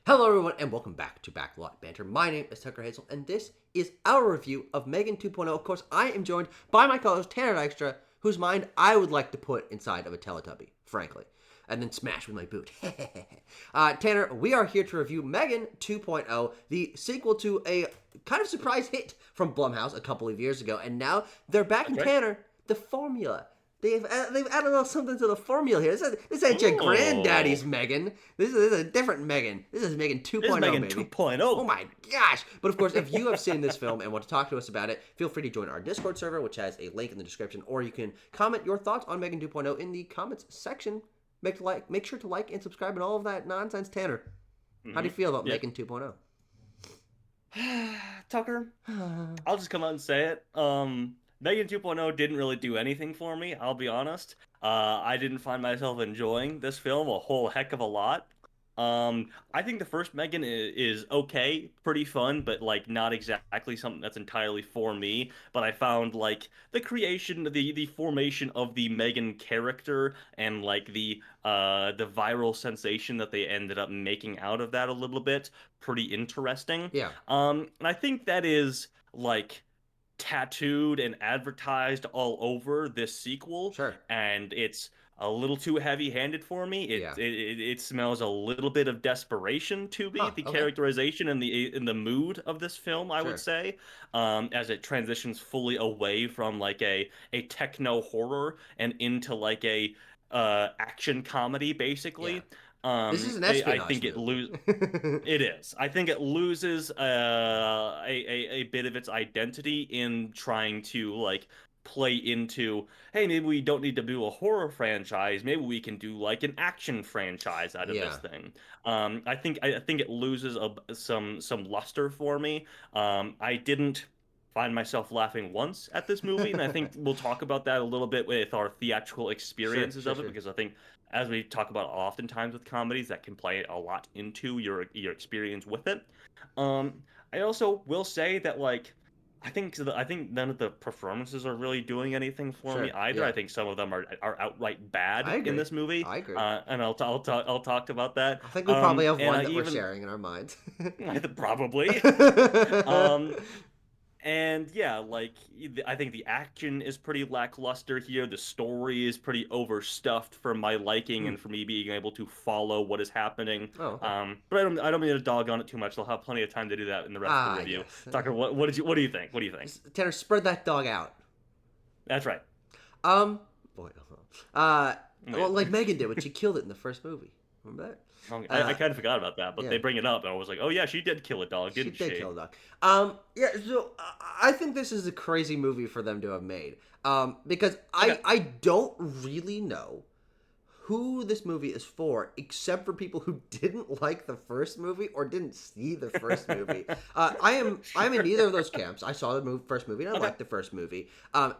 Hello everyone and welcome back to Backlot Banter. My name is Tucker Hazel and this is our review of M3GAN 2.0. Of course, I am joined by my co-host Tanner Dykstra, whose mind I would like to put inside of a Teletubby, frankly, and then smash with my boot. Tanner, we are here to review M3GAN 2.0, the sequel to a kind of surprise hit from Blumhouse a couple of years ago, and now they're back in Tanner, the formula. They've added a little something to the formula here. This ain't your granddaddy's M3GAN. This is a different M3GAN. This is M3GAN 2.0, This is M3GAN baby. 2.0. Oh my gosh. But of course, if you have seen this film and want to talk to us about it, feel free to join our Discord server, which has a link in the description, or you can comment your thoughts on M3GAN 2.0 in the comments section. Make sure to like and subscribe and all of that nonsense. Tanner, how do you feel about M3GAN 2.0? Tucker, I'll just come out and say it. M3GAN 2.0 didn't really do anything for me, I'll be honest. I didn't find myself enjoying this film a whole heck of a lot. I think the first M3GAN is okay, pretty fun, but like not exactly something that's entirely for me. But I found like the creation, the formation of the M3GAN character and like the viral sensation that they ended up making out of that a little bit pretty interesting. Yeah. And I think that is like tattooed and advertised all over this sequel. Sure. And it's a little too heavy-handed for me. It smells a little bit of desperation to me. The characterization and the mood of this film, I would say, as it transitions fully away from like a techno horror and into like a action comedy, basically. This is an espionage I think movie. it is. I think it loses a bit of its identity in trying to like play into, hey, maybe we don't need to do a horror franchise. Maybe we can do like an action franchise out of this thing. I think it loses some luster for me. I didn't find myself laughing once at this movie, and I think we'll talk about that a little bit with our theatrical experiences of it, because I think, as we talk about oftentimes with comedies, that can play a lot into your experience with it. I also will say that like I think none of the performances are really doing anything for me either. I think some of them are outright bad in this movie. I agree. And I'll talk about that. I think we probably have one that we're sharing in our minds. Probably. And yeah, like I think the action is pretty lackluster here. The story is pretty overstuffed for my liking and for me being able to follow what is happening. But I don't mean to dog on it too much. I'll have plenty of time to do that in the rest of the review. Yes. Tucker, what do you think? What do you think? Tanner, spread that dog out. That's right. Well, like M3GAN did when she killed it in the first movie. Remember that? I kind of forgot about that, but they bring it up, and I was like, oh yeah, she did kill a dog, didn't she? She did kill a dog. So I think this is a crazy movie for them to have made. Because I don't really know who this movie is for, except for people who didn't like the first movie or didn't see the first movie. I'm in neither of those camps. I saw the first movie, and I liked the first movie. And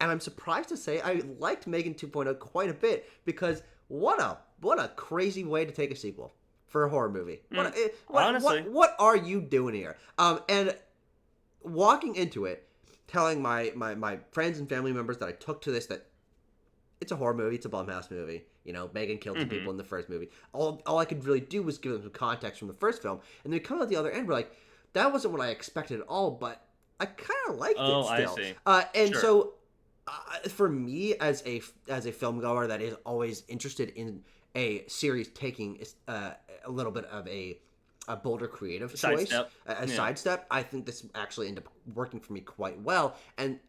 I'm surprised to say I liked M3GAN 2.0 quite a bit, because what a crazy way to take a sequel for a horror movie. Honestly. What are you doing here? And walking into it, telling my friends and family members that I took to this, that it's a horror movie, it's a Blumhouse movie. You know, M3GAN killed some people in the first movie. All I could really do was give them some context from the first film. And then we come out the other end, we're like, that wasn't what I expected at all, but I kind of liked it still. I see. So for me, as a film goer that is always interested in a series taking a little bit of a bolder creative choice, a sidestep, I think this actually ended up working for me quite well. And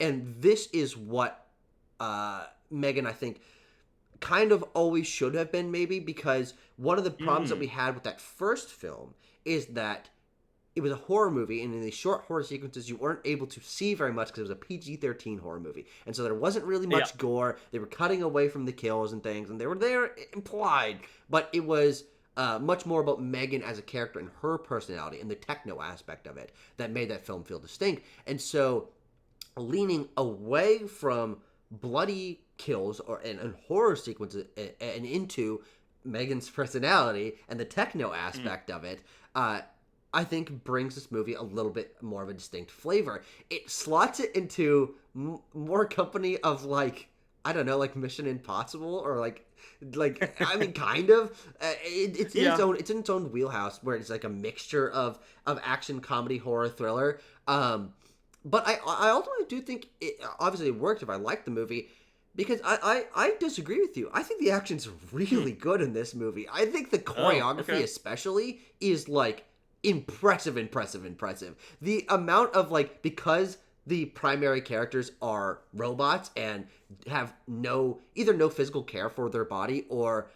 this is what M3GAN, I think, kind of always should have been, maybe, because one of the problems that we had with that first film is that it was a horror movie, and in these short horror sequences, you weren't able to see very much because it was a PG-13 horror movie. And so there wasn't really much gore. They were cutting away from the kills and things, and they were there implied. But it was much more about M3GAN as a character and her personality and the techno aspect of it that made that film feel distinct. And so leaning away from bloody kills and horror sequences and into M3GAN's personality and the techno aspect of it, I think brings this movie a little bit more of a distinct flavor. It slots it into more company of, like, I don't know, like Mission Impossible or like Like, I mean, kind of. It's in Yeah. its own. It's in its own wheelhouse where it's like a mixture of action, comedy, horror, thriller. But I ultimately do think it obviously it worked if I liked the movie. Because I disagree with you. I think the action's really good in this movie. I think the choreography especially is like impressive. The amount of like, because the primary characters are robots and have either no physical care for their body or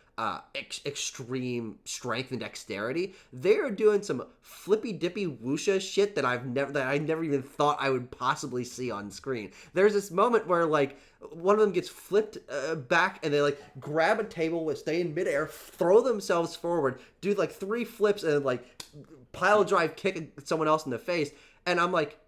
extreme strength and dexterity, they are doing some flippy dippy wusha shit that I never even thought I would possibly see on screen. There's this moment where like one of them gets flipped back and they like grab a table, stay in midair, throw themselves forward, do like 3 flips and like pile drive kick someone else in the face, and I'm like,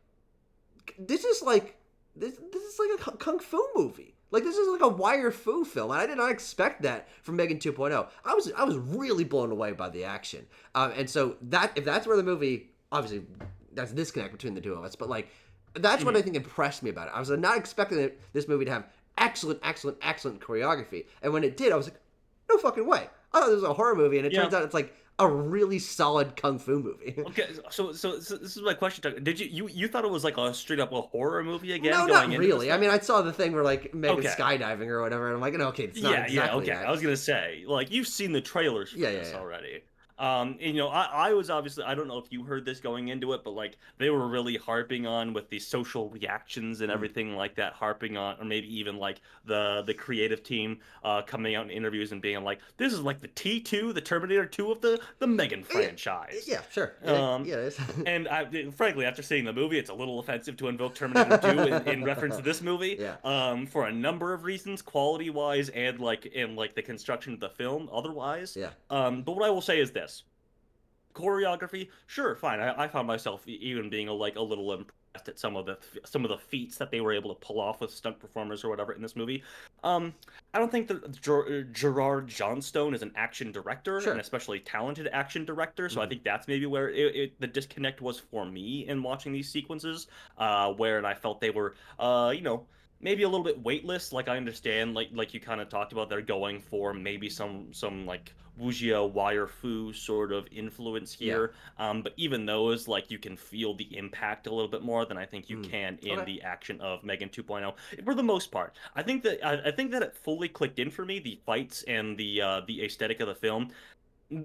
this is like a kung fu movie. Like, this is like a wire fu film, and I did not expect that from M3GAN 2.0. I was really blown away by the action, and so if that's where the movie, obviously that's a disconnect between the two of us, but like that's what I think impressed me about it. I was not expecting this movie to have excellent choreography, and when it did, I was like, no fucking way. I thought this was a horror movie, and it turns out it's like a really solid kung fu movie. Okay, so this is my question. Did you thought it was like a straight up a horror movie again? No, not really. I mean, I saw the thing where like M3GAN skydiving or whatever, and I'm like, no, okay, it's not exactly that. I was gonna say, like, you've seen the trailers for this already. And, you know, I was obviously, I don't know if you heard this going into it, but like they were really harping on with the social reactions and everything like that, harping on, or maybe even like the creative team coming out in interviews and being like, this is like the T2, the Terminator 2 of the M3GAN franchise. Yeah, sure. It is. And frankly, after seeing the movie, it's a little offensive to invoke Terminator 2 in reference to this movie. Yeah. For a number of reasons, quality wise and like in like the construction of the film otherwise. Yeah. But what I will say is this. Choreography, sure, fine. I found myself even being a little impressed at some of the feats that they were able to pull off with stunt performers or whatever in this movie. I don't think that Gerard Johnstone is an action director, and especially talented action director. So I think that's maybe where the disconnect was for me in watching these sequences, where I felt they were, maybe a little bit weightless. Like, I understand, like you kind of talked about, they're going for maybe some like wuxia wire fu sort of influence here. But even those, like, you can feel the impact a little bit more than I think you can in the action of M3GAN 2.0 for the most part. I think that it fully clicked in for me, the fights and the aesthetic of the film.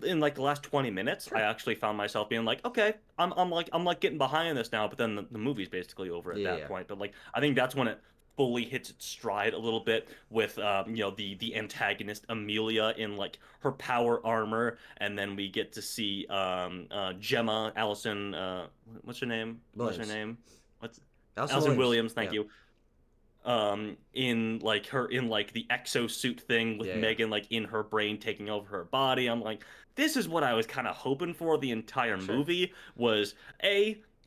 In like the last 20 minutes, I actually found myself being like, okay, I'm like getting behind this now. But then the movie's basically over at that point. But like, I think that's when it fully hits its stride a little bit with the antagonist Amelia in like her power armor, and then we get to see Gemma, Allison, what's her name? Allison Williams, thank you. In the exosuit thing with M3GAN like in her brain taking over her body. I'm like, this is what I was kind of hoping for the entire movie. Was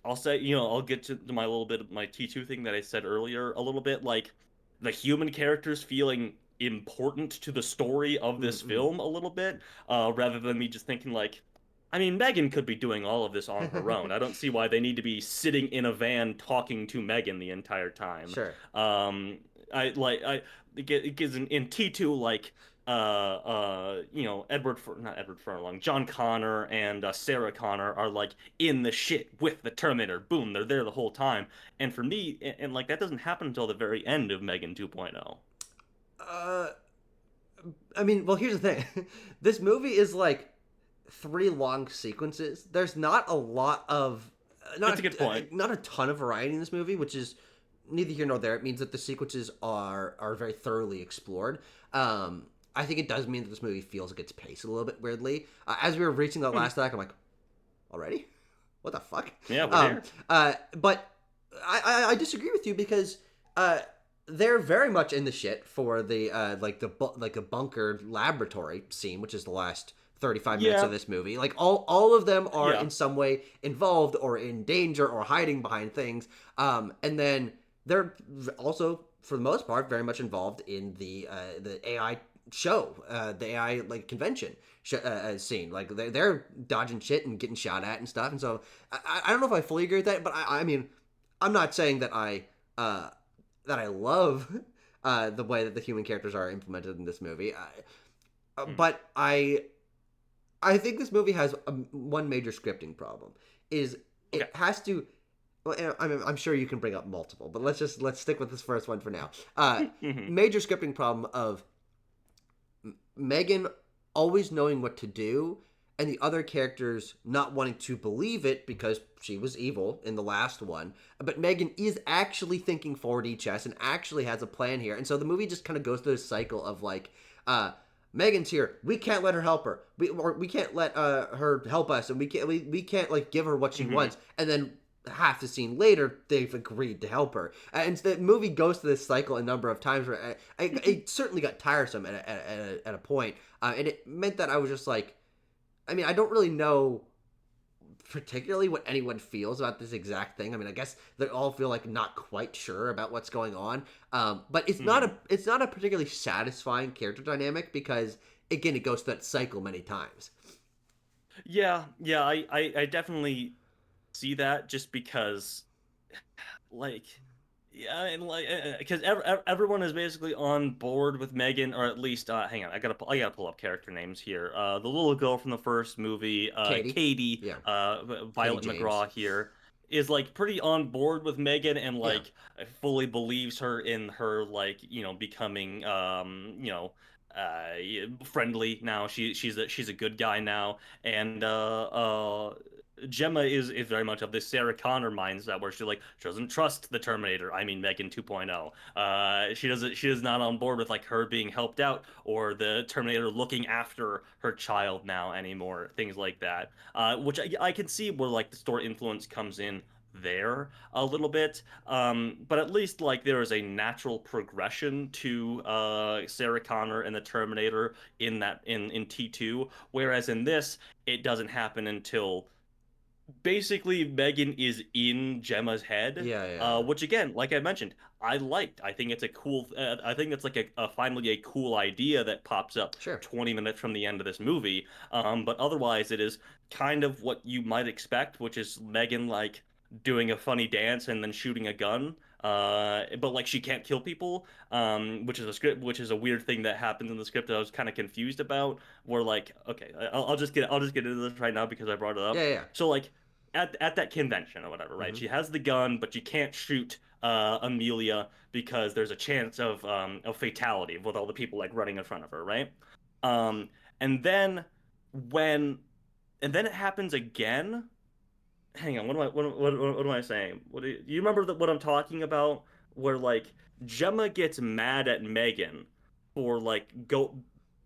I'll say, I'll get to my little bit of my T2 thing that I said earlier a little bit, like the human characters feeling important to the story of this film a little bit, rather than me just thinking like, I mean, M3GAN could be doing all of this on her own. I don't see why they need to be sitting in a van talking to M3GAN the entire time. Sure. It gives in T2 like not Edward Furlong, John Connor and Sarah Connor are like in the shit with the Terminator. Boom, they're there the whole time. And for me, and like that doesn't happen until the very end of M3GAN 2.0. I mean, well, here's the thing. This movie is like 3 long sequences. There's not a lot of that's a good point. Not a ton of variety in this movie, which is neither here nor there. It means that the sequences are very thoroughly explored. I think it does mean that this movie feels like it's paced a little bit weirdly. As we were reaching the last act, I'm like, already? What the fuck? Yeah, we're here. But I disagree with you because they're very much in the shit for the the bunker laboratory scene, which is the last 35 minutes of this movie. Like all of them are in some way involved or in danger or hiding behind things. And then they're also, for the most part, very much involved in the AI show, the AI like convention scene. Like they're dodging shit and getting shot at and stuff. And so I don't know if I fully agree with that, but I mean, I'm not saying that I love the way that the human characters are implemented in this movie. But I think this movie has one major scripting problem. Is it has to. Well, I'm sure you can bring up multiple, but let's stick with this first one for now. Major scripting problem of M3GAN always knowing what to do, and the other characters not wanting to believe it because she was evil in the last one. But M3GAN is actually thinking 4D chess and actually has a plan here, and so the movie just kind of goes through this cycle of like, M3GAN's here. We can't let her help her. We can't let her help us, and we can't like give her what she wants. And then half the scene later, they've agreed to help her. And the movie goes through this cycle a number of times where it certainly got tiresome at a point. And it meant that I was just like, I mean, I don't really know particularly what anyone feels about this exact thing. I mean, I guess they all feel like not quite sure about what's going on. But it's not a particularly satisfying character dynamic because, again, it goes through that cycle many times. Yeah, I definitely see that just because, like, yeah, and like, because everyone is basically on board with M3GAN, or at least, hang on, I gotta pull up character names here. The little girl from the first movie, Katie, yeah. Violet Katie McGraw here, is like pretty on board with M3GAN and like fully believes her in her like becoming friendly now. She's a good guy now, and Gemma is very much of this Sarah Connor mindset where she doesn't trust the Terminator. I mean M3GAN 2.0. She is not on board with like her being helped out or the Terminator looking after her child now anymore. Things like that, which I can see where like the story influence comes in there a little bit, but at least like there is a natural progression to Sarah Connor and the Terminator in T2, whereas in this it doesn't happen until basically M3GAN is in Gemma's head. Which again, like I mentioned, I liked. I think it's a cool. I think it's like a finally a cool idea that pops up 20 minutes from the end of this movie. But otherwise, it is kind of what you might expect, which is M3GAN like doing a funny dance and then shooting a gun. But like she can't kill people, which is a weird thing that happens in the script that I was kind of confused about. Where like, okay, I'll just get into this right now because I brought it up. So like at that convention or whatever, right? She has the gun, but she can't shoot Amelia because there's a chance of fatality with all the people like running in front of her, right? Um, and then when and then it happens again. Hang on, what am I saying? Do you remember what I'm talking about? Where like Gemma gets mad at M3GAN for like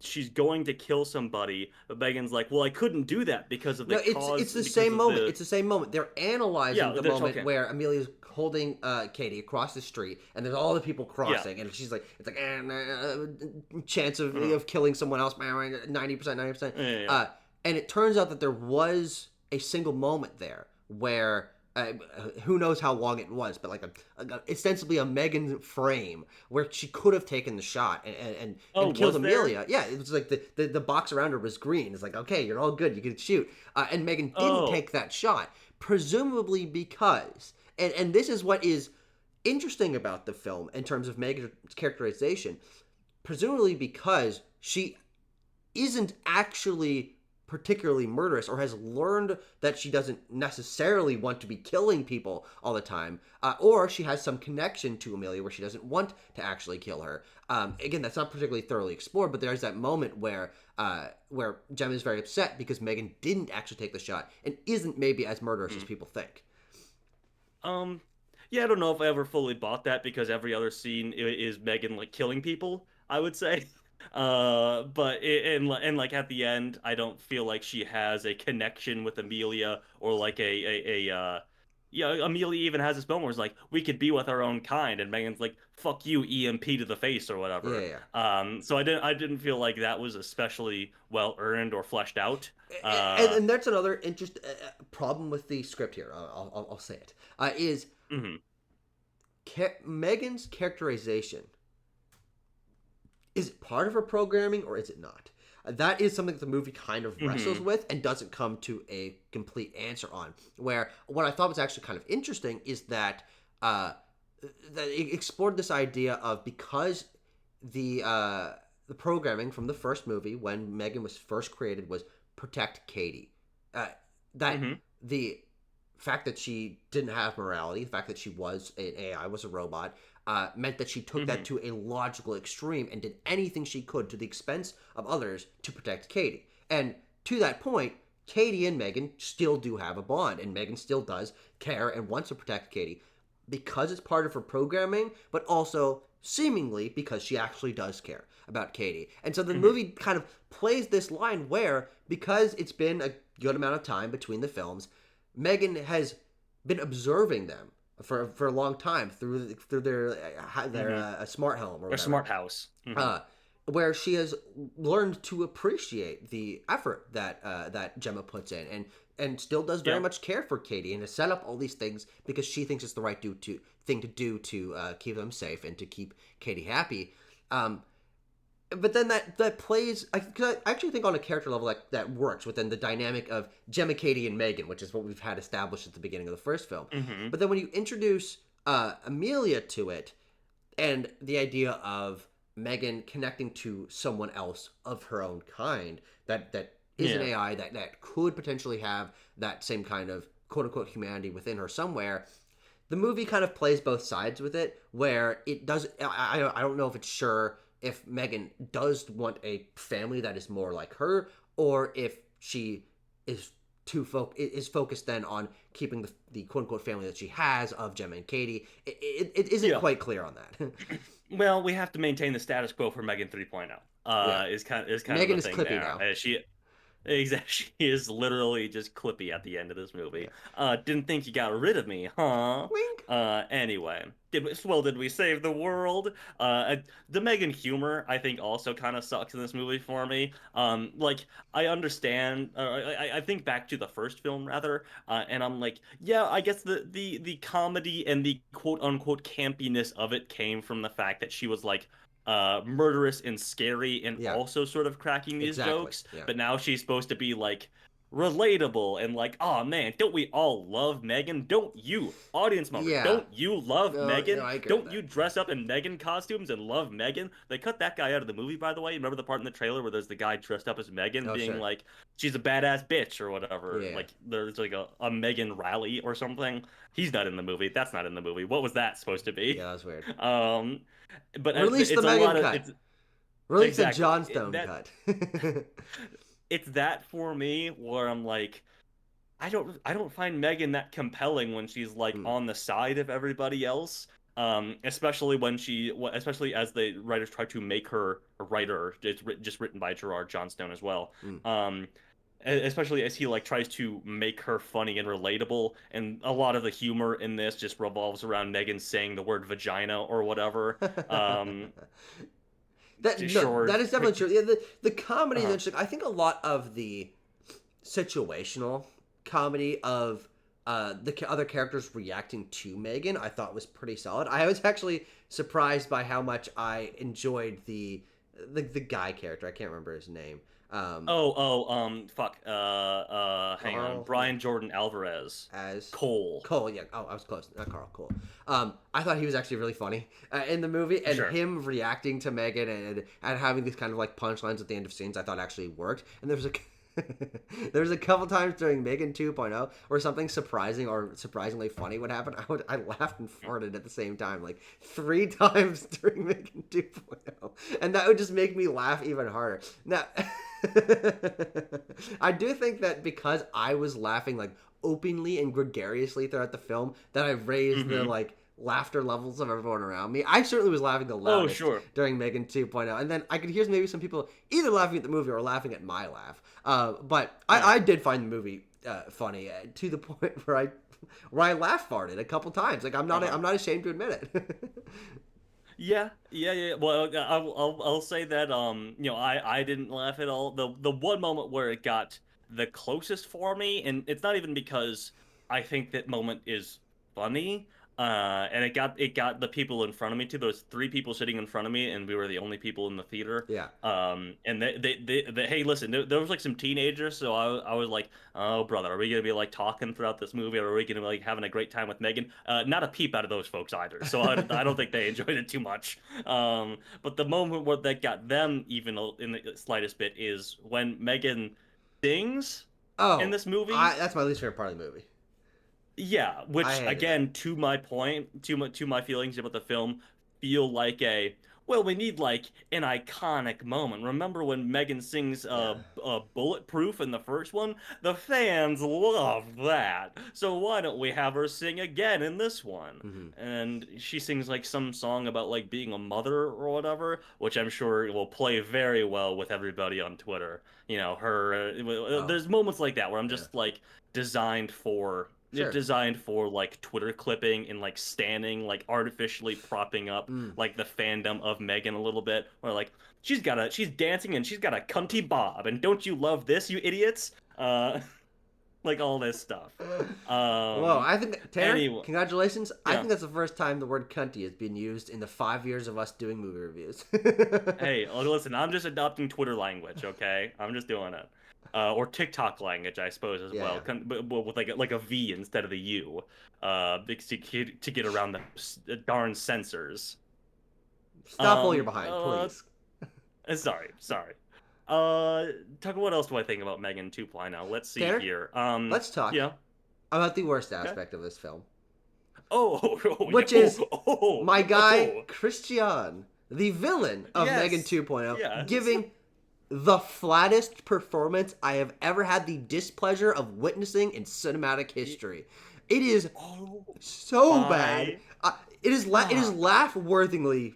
she's going to kill somebody, but M3GAN's like, well, I couldn't do that because of the cause. It's the same moment. It's the same moment. They're analyzing the moment where Amelia's holding Katie across the street, and there's all the people crossing, and she's like, it's like chance of killing someone else, 90%. And it turns out that there was a single moment there where who knows how long it was, but like ostensibly a M3GAN frame where she could have taken the shot and killed Amelia. Yeah, it was like the box around her was green. It's like, okay, you're all good, you can shoot. And M3GAN didn't take that shot, presumably because, and this is what is interesting about the film in terms of M3GAN's characterization, presumably because she isn't actually particularly murderous or has learned that she doesn't necessarily want to be killing people all the time, or she has some connection to Amelia where she doesn't want to actually kill her. Again, that's not particularly thoroughly explored, but there's that moment where Gemma is very upset because M3GAN didn't actually take the shot and isn't maybe as murderous as people think. Yeah, I don't know if I ever fully bought that because every other scene is M3GAN like killing people, I would say. But and like at the end, I don't feel like she has a connection with Amelia or like Amelia even has this moment where it's like, we could be with our own kind, and M3GAN's like, fuck you, EMP to the face or whatever. So I didn't feel like that was especially well earned or fleshed out. And that's another interesting problem with the script here. I'll say it is M3GAN's characterization. Is it part of her programming or is it not? That is something that the movie kind of wrestles with and doesn't come to a complete answer on. Where what I thought was actually kind of interesting is that that it explored this idea of because the the programming from the first movie when Megan was first created was protect Katie. That Mm-hmm. the fact that she didn't have morality, the fact that she was an AI, was a robot, meant that she took Mm-hmm. that to a logical extreme and did anything she could to the expense of others to protect Katie. And to that point, Katie and Megan still do have a bond, and Megan still does care and wants to protect Katie because it's part of her programming, but also seemingly because she actually does care about Katie. And so the Mm-hmm. movie kind of plays this line where, because it's been a good amount of time between the films, Megan has been observing them for a long time through their Mm-hmm. smart home or Or whatever, smart house. Mm-hmm. uh, where she has learned to appreciate the effort that Gemma puts in, and still does very Yeah. much care for Katie and has set up all these things because she thinks it's the right thing to do to keep them safe and to keep Katie happy. Um, but then that plays. I actually think on a character level that works within the dynamic of Gemma, Katie, and Megan, which is what we've had established at the beginning of the first film. Mm-hmm. But then when you introduce Amelia to it, and the idea of Megan connecting to someone else of her own kind that is an Yeah. AI that could potentially have that same kind of quote unquote humanity within her somewhere. The movie kind of plays both sides with it, where it does. I don't know if it's sure if Megan does want a family that is more like her, or if she is is focused then on keeping the quote unquote family that she has of Gemma and Katie. It isn't Yeah. quite clear on that. Well, we have to maintain the status quo for Megan 3.0. Yeah, Is kind of Megan the is thing Clippy there. now. She exactly. She is literally just Clippy at the end of this movie. Yeah, Didn't think you got rid of me, huh? wink. Anyway, did we save the world? The Megan humor, I think, also kind of sucks in this movie for me. Like I understand. I think back to the first film rather, and I'm like, yeah, I guess the comedy and the quote unquote campiness of it came from the fact that she was like murderous and scary and Yeah, also sort of cracking these exactly. jokes, Yeah, but now she's supposed to be like relatable and like, oh man, don't we all love Megan? Don't you, audience member, yeah. don't you love No, no, Megan? I agree with Don't that. you dress up in Megan costumes and love Megan? They cut that guy out of the movie, by the way. Remember the part in the trailer where there's the guy dressed up as Megan Oh, being sure. like, she's a badass bitch or whatever. Yeah. Like there's like a Megan rally or something. He's not in the movie. That's not in the movie. What was that supposed to be? Yeah, that was weird. Um, but Release the it's a Megan lot of cut. it's Release the exactly Johnstone that cut. it's that for me where I'm like I don't find Megan that compelling when she's like Mm. on the side of everybody else. Especially when especially as the writers try to make her a writer. It's just written by Gerard Johnstone as well. Mm. Um, especially as he like tries to make her funny and relatable, and a lot of the humor in this just revolves around Megan saying the word vagina or whatever. Um, That no, sure. that is definitely true. Yeah, the comedy is Uh-huh. interesting. I think a lot of the situational comedy of the other characters reacting to Megan, I thought was pretty solid. I was actually surprised by how much I enjoyed the guy character. I can't remember his name. Fuck. Hang on. Carl Brian Jordan Alvarez. as Cole. Cole. Yeah. Oh, I was close. Not Carl. Cole. I thought he was actually really funny in the movie, and Sure. him reacting to Megan and having these kind of like punchlines at the end of scenes, I thought actually worked. And there was a there was a couple times during Megan 2.0 where something surprising or surprisingly funny would happen. I laughed and farted at the same time, like 3 times during Megan 2.0, and that would just make me laugh even harder. Now, I do think that because I was laughing like openly and gregariously throughout the film, that I raised the Mm-hmm. like laughter levels of everyone around me. I certainly was laughing the Oh, loudest sure. during Megan 2.0, and then I could hear maybe some people either laughing at the movie or laughing at my laugh. But Yeah. I did find the movie funny to the point where I laugh farted a couple times. Like Uh-huh. I'm not ashamed to admit it. Yeah. Well, I'll say that I didn't laugh at all. The one moment where it got the closest for me, and it's not even because I think that moment is funny. And it got the people in front of me too. There was three people sitting in front of me, and we were the only people in the theater. Yeah. And they hey, listen, there was like some teenagers, so I was like, oh brother, are we gonna be like talking throughout this movie, or are we gonna be like having a great time with Megan? Not a peep out of those folks either. So I don't think they enjoyed it too much. But the moment where that got them even in the slightest bit is when Megan sings in Oh, this movie. that's my least favorite part of the movie. Yeah, I which hated that. again, to my point, to my feelings about the film, feel like well, we need like an iconic moment. Remember when Megan sings Yeah. Bulletproof in the first one? The fans love that. So why don't we have her sing again in this one? Hmm. And she sings like some song about like being a mother or whatever, which I'm sure will play very well with everybody on Twitter. Her Oh, there's moments like that where I'm yeah. just like designed for Sure. like Twitter clipping and like standing like artificially propping up Mm. like the fandom of Megan a little bit, or like she's dancing and she's got a cunty bob, and don't you love this, you idiots? Like all this stuff. Whoa, Um, I think, Tanner, anyway, congratulations. I yeah. think that's the first time the word cunty has been used in the 5 years of us doing movie reviews. Hey, listen, I'm just adopting Twitter language, okay? I'm just doing it. Or TikTok language, I suppose, as Yeah, well, but with like a V instead of the U, because to get around the darn censors. stop while you're Um, behind, uh, please. sorry. Uh, what else do I think about Megan 2.0? Let's see Tanner, here. let's talk Yeah. about the worst Okay. aspect of this film, Oh, oh, yeah. which is my guy, Oh, Christian, the villain of Megan yes, 2.0, yes. giving the flattest performance I have ever had the displeasure of witnessing in cinematic history. It is Oh so bad. my It is God. laugh-worthingly.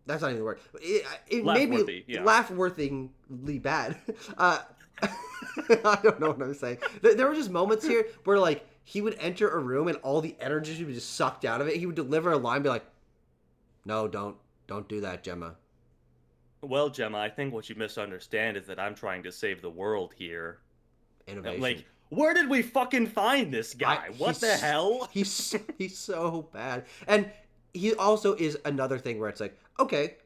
That's not even the word. It made me Laugh-worthy, yeah. laugh-worthingly bad. Uh, I don't know what I'm saying. There were just moments here where like he would enter a room and all the energy would be just sucked out of it. He would deliver a line, and be like, "No, don't do that, Gemma." Well, Gemma, I think what you misunderstand is that I'm trying to save the world here. Innovation. Like, where did we fucking find this I guy? What the he's hell? he's so bad, and he also is another thing where it's like, okay,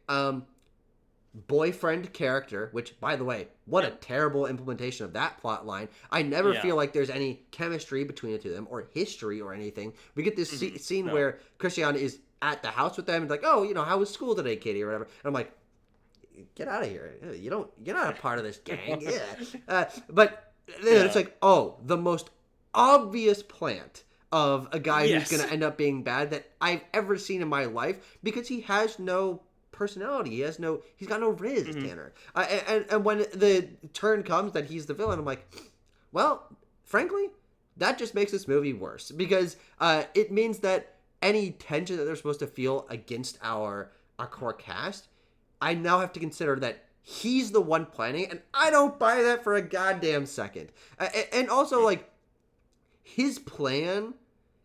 boyfriend character, which by the way, what a Yep. terrible implementation of that plot line. I never Yeah. feel like there's any chemistry between the two of them or history or anything. We get this scene No. where Christian is at the house with them and like, oh, how was school today, Katie, or whatever. And I'm like, get out of here. You're not a part of this gang. Yeah. But then it's Yeah. like, oh, the most obvious plant of a guy who's going Yes. to end up being bad that I've ever seen in my life because he has no personality. He's got no riz, hmm Tanner. And when the turn comes that he's the villain, I'm like, well, frankly, that just makes this movie worse because it means that any tension that they're supposed to feel against our core cast, I now have to consider that he's the one planning it, and I don't buy that for a goddamn second. And also, like, his plan.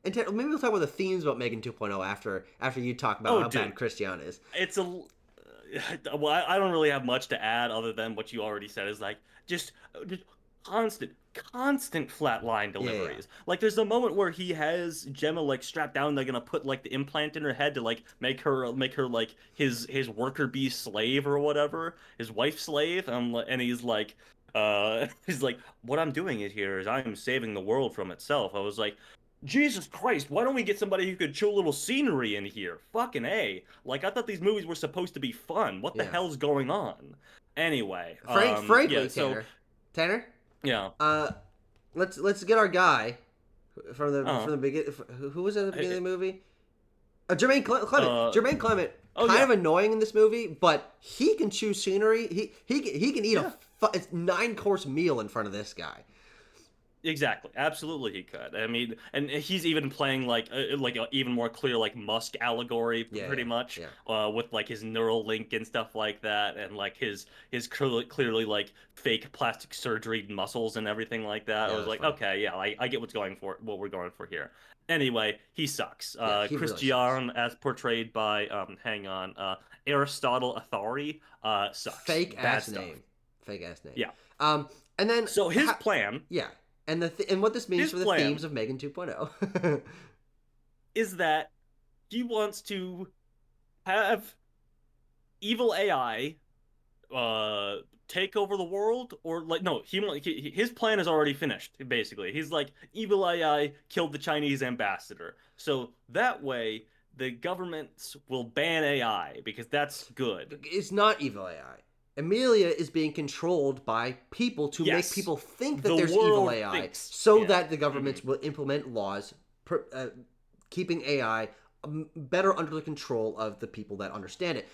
And maybe we'll talk about the themes about Megan 2.0 after you talk about Oh, how bad dude. Christian is. It's a well, I don't really have much to add other than what you already said is like just constant flatline Yeah, yeah. deliveries. Like there's a moment where he has Gemma like strapped down, they're gonna put like the implant in her head to like make her like his worker bee slave or whatever, his wife slave, and he's like he's like, what I'm doing it here is I'm saving the world from itself. I was like, Jesus Christ, why don't we get somebody who could show a little scenery in here? Fucking A. Like, I thought these movies were supposed to be fun. What the Yeah. hell's going on? Anyway, yeah, Frankly, so, Tanner, yeah. uh, let's get our guy from Uh, the beginning. Who was at the beginning eh, of the movie? Jermaine Clement. uh, Jermaine Clement, oh, kind yeah. of annoying in this movie, but he can choose scenery. He can eat Yeah. a 9-course meal in front of this guy. Exactly. Absolutely, he could. I mean, and he's even playing like a even more clear like Musk allegory, Yeah, pretty much, yeah, with like his neural link and stuff like that, and like his clearly like fake plastic surgery muscles and everything like that. yeah. I That was was like, fun. okay, yeah, I get what we're going for here. Anyway, he sucks. Yeah, he really sucks. Christian, as portrayed by hang on, Aristotle Athari, sucks. Fake Bad ass stuff. name. Fake ass name. Yeah. And then So yeah, and what this means his for the plan themes of Megan 2.0. is that he wants to have evil AI uh take over the world, or like no, his plan is already finished. Basically, he's like, evil AI killed the Chinese ambassador, so that way the governments will ban AI because that's good. It's not evil AI. Amelia is being controlled by people to make Yes, people think that the there's evil world AI thinks. so Yeah. that the governments will implement laws keeping AI better under the control of the people that understand it.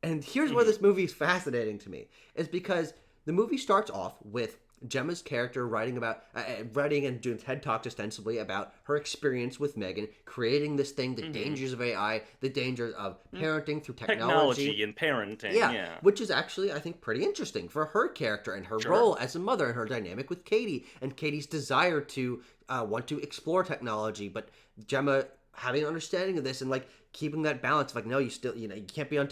And here's where Hmm. this movie is fascinating to me, is because the movie starts off with Gemma's character writing and doing TED Talks ostensibly about her experience with M3GAN, creating this thing, the Hmm. dangers of AI, the dangers of parenting through technology. Technology and parenting. Yeah, Yeah. which is actually, I think, pretty interesting for her character and her Sure. role as a mother and her dynamic with Katie and Katie's desire to want to explore technology, but Gemma having an understanding of this and like keeping that balance of like, no, you can't be on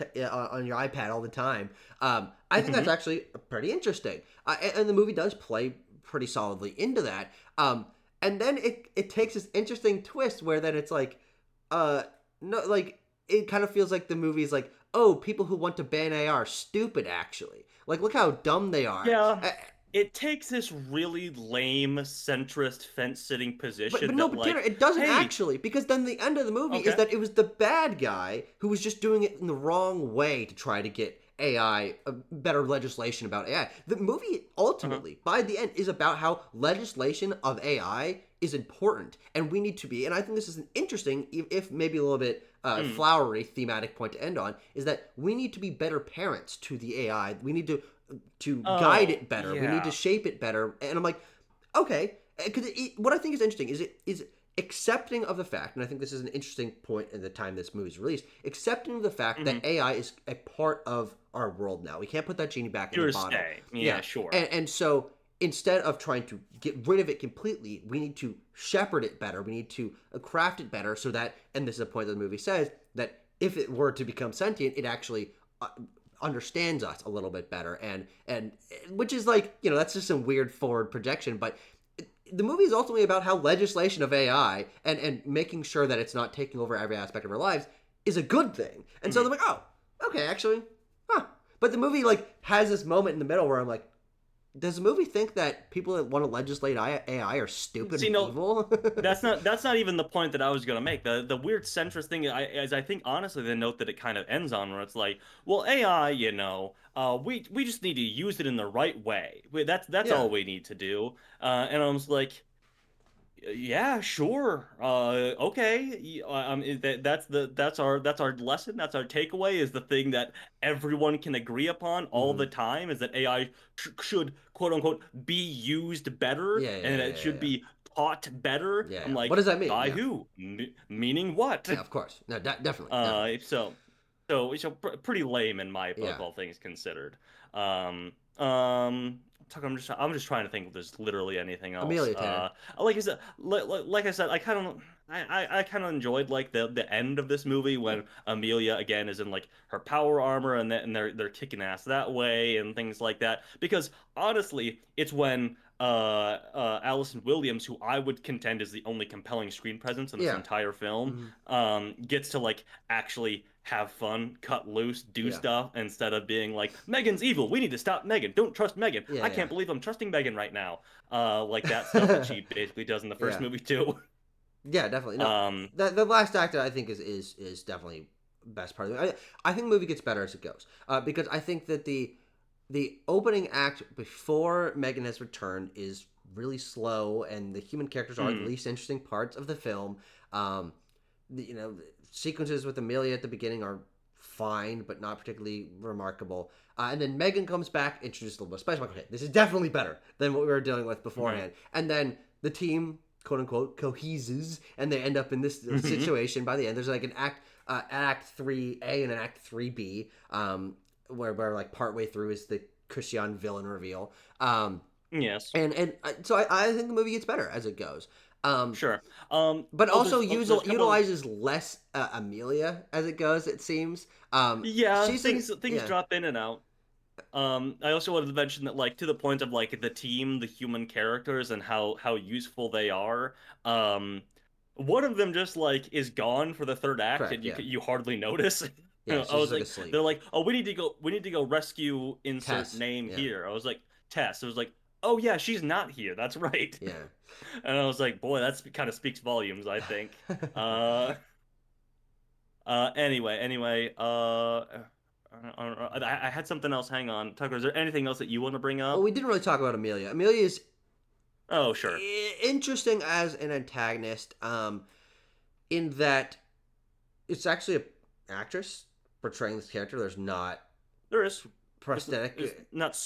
your iPad all the time. I think that's Hmm. actually pretty interesting, and the movie does play pretty solidly into that. And then it takes this interesting twist where then it's like, no, like it kind of feels like the movie's like, oh, people who want to ban AI are stupid, actually. Like, look how dumb they are. Yeah. It takes this really lame centrist fence-sitting But position no, that but Tanner, like, it doesn't hey, actually, because then the end of the movie is okay. that it was the bad guy who was just doing it in the wrong way to try to get AI, better legislation about AI. The movie Uh-huh. ultimately, by the end, is about how legislation of AI is important, and we need to be. And I think this is an interesting, if maybe a little bit Mm. flowery thematic point to end on, is that we need to be better parents to the AI. We need to guide Oh, it better. We need to yeah. shape it better. And I'm like, okay, because what I think is interesting is accepting of the fact, and I think this is an interesting point in the time this movie is released, accepting of the fact that Hmm. AI is a part of our world now. We can't put that genie back in the Here to bottle. stay. Yeah, Yeah, sure. and so instead of trying to get rid of it completely, we need to shepherd it better. We need to craft it better so that, and this is a point that the movie says, that if it were to become sentient, it actually understands us a little bit better, and which is like, that's just some weird forward projection, but the movie is ultimately about how legislation of AI and making sure that it's not taking over every aspect of our lives is a good thing. And so Hmm. they're like, oh, okay, actually, huh. But the movie like has this moment in the middle where I'm like, does the movie think that people that want to legislate AI are stupid See, and no, evil? that's not even the point that I was gonna make. The weird centrist thing is I think honestly the note that it kind of ends on, where it's like, well, AI, we just need to use it in the right way. That's Yeah, all we need to do. And I was like, yeah, sure. Okay. That's our lesson. That's our takeaway. Is the thing that everyone can agree upon all mm-hmm. the time is that AI should quote unquote be used better, Yeah, and yeah, that it yeah, should yeah, be taught better. yeah, I'm yeah. What like, does that mean? by Yeah, who? Meaning what? yeah, of course. No, definitely, Uh, definitely. so, pretty lame in my book, Yeah, all things considered. Um, um, I'm just trying to think if there's literally anything else. Amelia Tanner. Like I said, I kind of enjoyed like the end of this movie Yeah, when Amelia again is in like her power armor, and they're kicking ass that way and things like that. Because honestly, it's when Allison Williams, who I would contend is the only compelling screen presence in this yeah, entire film, mm-hmm. gets to like actually have fun, cut loose, do Yeah, stuff instead of being like, M3GAN's evil. We need to stop M3GAN. Don't trust M3GAN. yeah, I can't yeah. believe I'm trusting M3GAN right now. Like that stuff that she basically does in the first Yeah, movie too. yeah, definitely. No, Um, the last act I think is definitely best part of it. I think the movie gets better as it goes, because I think that the opening act before M3GAN has returned is really slow, and the human characters are the hmm, least interesting parts of the film. Um, the sequences with Amelia at the beginning are fine, but not particularly remarkable. And then M3GAN comes back, introduces a little bit of spice. I'm like, okay, this is definitely better than what we were dealing with hmm, beforehand. And then the team, quote unquote, coheses, and they end up in this hmm. situation by the end. There's like act 3A and an act 3B, where like partway through is the Christian villain reveal. Yes, So I think the movie gets better as it goes. Um, sure. but also There's a couple of utilizes less Amelia as it goes. It seems yeah, she's an things yeah drop in and out. I also wanted to mention that, like, to the point of like the team, the human characters, and how useful they are. Um, one of them just like is gone for the third act, Correct. and Yeah. you hardly notice. Yeah. I She's just was like like, asleep. they're like, oh, we need to go rescue insert Tess. name Yeah. here. I was like, Tess. I was like, oh yeah, she's not here. That's right. Yeah. And I was like, boy, that's kind of speaks volumes, I think. Uh, anyway, I had something else. Hang on, Tucker. Is there anything else that you want to bring Well, up? we didn't really talk about Amelia. Amelia is Oh, sure. interesting as an antagonist, in that it's actually an actress portraying this character. There's not There is. prosthetic. It's not.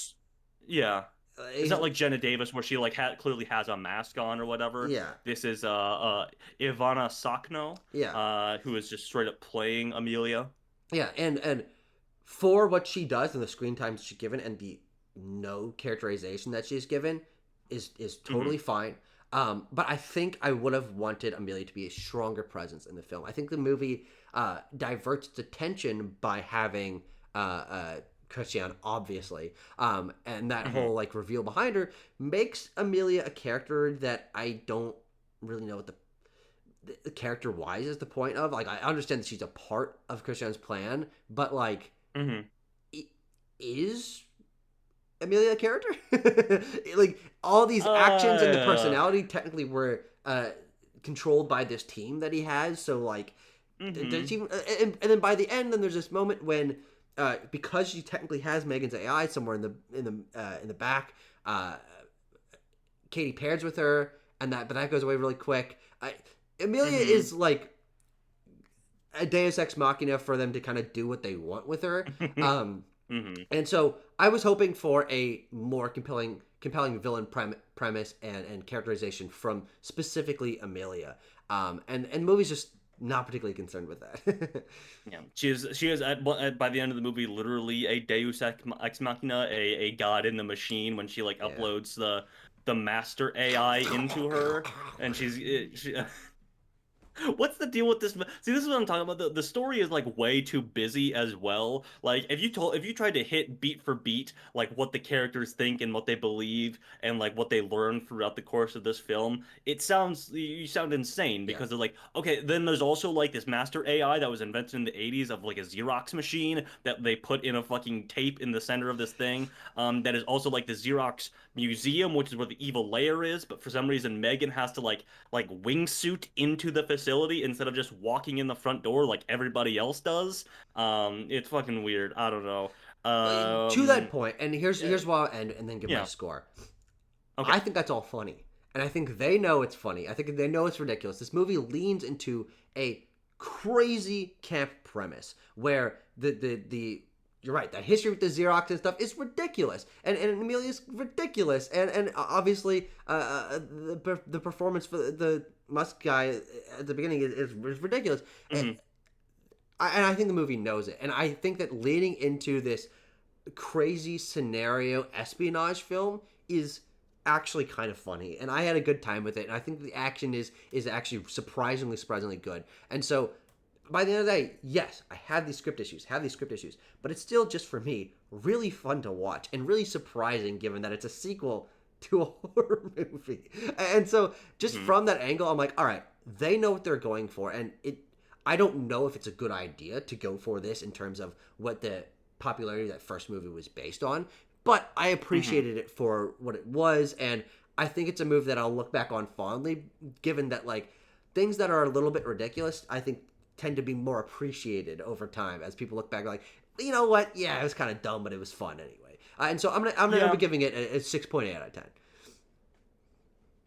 Yeah. It's not like Jenna Davis where she like clearly has a mask on or whatever. Yeah. This is Ivana Sakno, Yeah. who is just straight up playing Amelia. Yeah, and for what she does and the screen time she's given and the no characterization that she's given is totally fine. But I think I would have wanted Amelia to be a stronger presence in the film. I think the movie diverts its attention by having Christian, obviously, and that whole like reveal behind her makes Amelia a character that I don't really know what the character wise is the point of. Like, I understand that she's a part of Christian's plan, but like, is Amelia a character? Like, all these actions and the personality technically were controlled by this team that he has. So like, there's even, and then by the end, then there's this moment when because she technically has Megan's AI somewhere in the back, Katie pairs with her, and that goes away really quick. Amelia is like a Deus Ex Machina for them to kind of do what they want with her. And so I was hoping for a more compelling villain premise and characterization from specifically Amelia. And the movie's just not particularly concerned with that. Yeah, she is by the end of the movie literally a Deus Ex Machina, a god in the machine when she like uploads the master AI into her, and she what's the deal with this? See, this is what I'm talking about. The story is like way too busy as well. Like if you tried to hit beat for beat like what the characters think and what they believe and like what they learn throughout the course of this film, you sound insane because they're like, okay, then there's also like this master AI that was invented in the 80s of like a Xerox machine that they put in a fucking tape in the center of this thing. That is also like the Xerox museum, which is where the evil layer is, but for some reason Megan has to like wingsuit into the facility instead of just walking in the front door like everybody else does. It's fucking weird. I don't know. To that point, and here's why I'll end and then give my score. Okay. I think that's all funny, and I think they know it's funny. I think they know it's ridiculous. This movie leans into a crazy camp premise where the you're right, that history with the Xerox and stuff is ridiculous, and Amelia's ridiculous, and obviously the performance for the Musk guy at the beginning is ridiculous, and I think the movie knows it, and I think that leading into this crazy scenario espionage film is actually kind of funny, and I had a good time with it, and I think the action is actually surprisingly good, and so by the end of the day, yes, I have these script issues, but it's still just for me really fun to watch and really surprising given that it's a sequel to a horror movie. And so just from that angle, I'm like, all right, they know what they're going for, and I don't know if it's a good idea to go for this in terms of what the popularity of that first movie was based on, but I appreciated it for what it was, and I think it's a movie that I'll look back on fondly, given that like things that are a little bit ridiculous, I think tend to be more appreciated over time as people look back like, you know what, yeah, it was kind of dumb, but it was fun anyway. And so I'm gonna be giving it a 6.8 out of 10.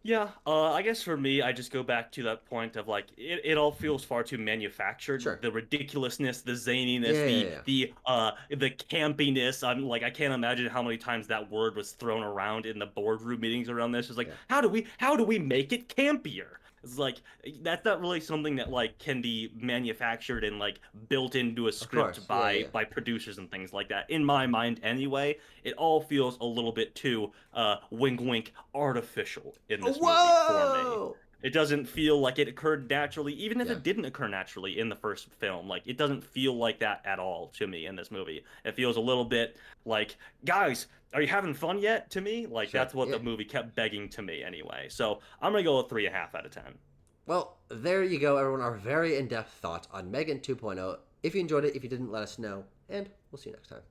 Yeah, I guess for me, I just go back to that point of like it all feels far too manufactured. Sure. The ridiculousness, the zaniness, the campiness. I'm like, I can't imagine how many times that word was thrown around in the boardroom meetings around this. It's like, how do we make it campier? It's like that's not really something that like can be manufactured and like built into a script by producers and things like that. In my mind, anyway, it all feels a little bit too wink wink artificial in this movie for me. It doesn't feel like it occurred naturally, even if it didn't occur naturally in the first film. Like, it doesn't feel like that at all to me in this movie. It feels a little bit like, guys, are you having fun yet? To me, like that's what the movie kept begging to me anyway. So I'm gonna go with 3.5 out of 10. Well, there you go, everyone. Our very in-depth thoughts on M3GAN 2.0. If you enjoyed it, if you didn't, let us know, and we'll see you next time.